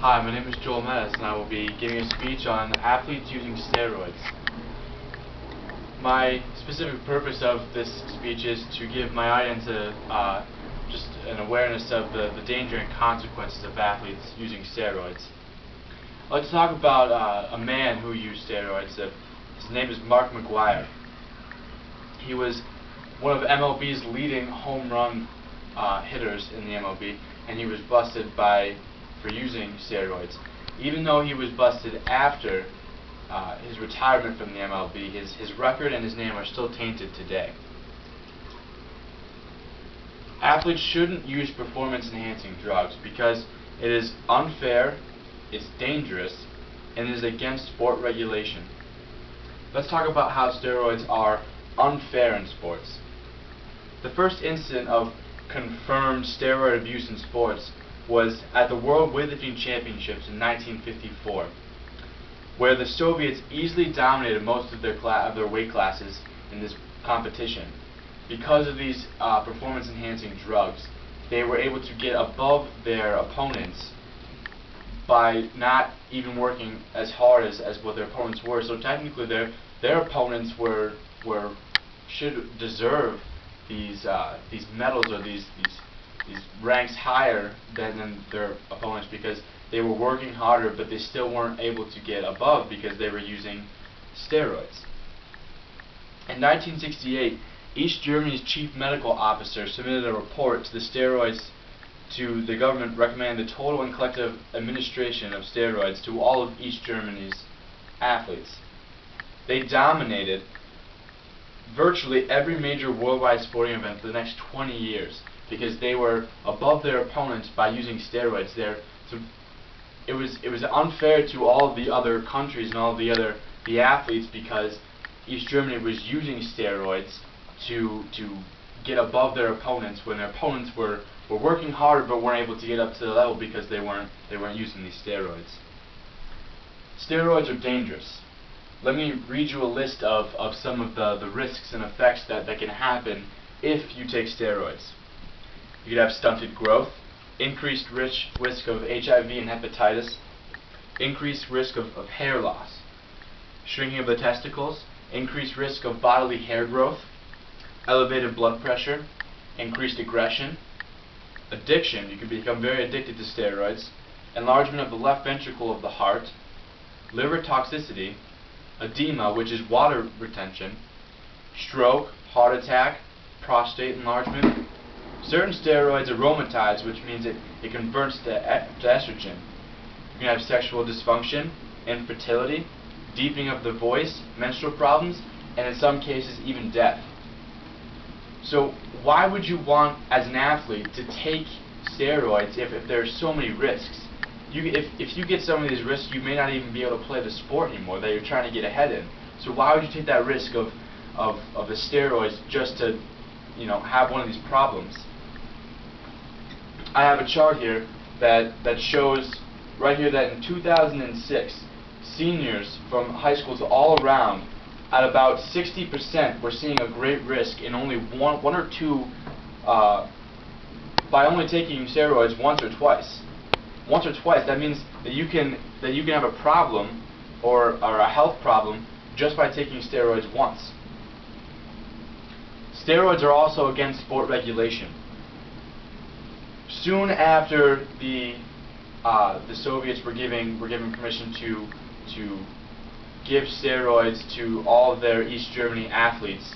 Hi, my name is Joel Metis, and I will be giving a speech on athletes using steroids. My specific purpose of this speech is to give my audience just an awareness of the danger and consequences of athletes using steroids. I'd like to talk about a man who used steroids. His name is Mark McGwire. He was one of MLB's leading home run hitters in the MLB, and he was busted for using steroids. Even though he was busted after his retirement from the MLB, his record and his name are still tainted today. Athletes shouldn't use performance-enhancing drugs because it is unfair, it's dangerous, and it is against sport regulation. Let's talk about how steroids are unfair in sports. The first incident of confirmed steroid abuse in sports was at the World Weightlifting Championships in 1954, where the Soviets easily dominated most of their weight classes in this competition. Because of these performance-enhancing drugs, they were able to get above their opponents by not even working as hard as what their opponents were. So technically, their opponents should deserve these medals or these ranks higher than their opponents, because they were working harder, but they still weren't able to get above because they were using steroids. In 1968, East Germany's chief medical officer submitted a report to the government recommending the total and collective administration of steroids to all of East Germany's athletes. They dominated virtually every major worldwide sporting event for the next 20 years because they were above their opponents by using steroids. So it was unfair to all the other countries and all the athletes, because East Germany was using steroids to get above their opponents when their opponents were working harder but weren't able to get up to the level because they weren't using these steroids. Steroids are dangerous. Let me read you a list of some of the risks and effects that can happen if you take steroids. You could have stunted growth, increased risk of HIV and hepatitis, increased risk of hair loss, shrinking of the testicles, increased risk of bodily hair growth, elevated blood pressure, increased aggression, addiction. You could become very addicted to steroids, enlargement of the left ventricle of the heart, liver toxicity, edema, which is water retention, stroke, heart attack, prostate enlargement. Certain steroids aromatize, which means it converts to estrogen. You can have sexual dysfunction, infertility, deepening of the voice, menstrual problems, and in some cases even death. So why would you want, as an athlete, to take steroids if there are so many risks? If you get some of these risks, you may not even be able to play the sport anymore that you're trying to get ahead in. So why would you take that risk of the steroids just to have one of these problems? I have a chart here that shows right here that in 2006, seniors from high schools all around, at about 60%, were seeing a great risk in only one or two, by only taking steroids once or twice. Once or twice, that means that you can have a problem or a health problem just by taking steroids once. Steroids are also against sport regulation. Soon after the Soviets were given permission to give steroids to all of their East Germany athletes,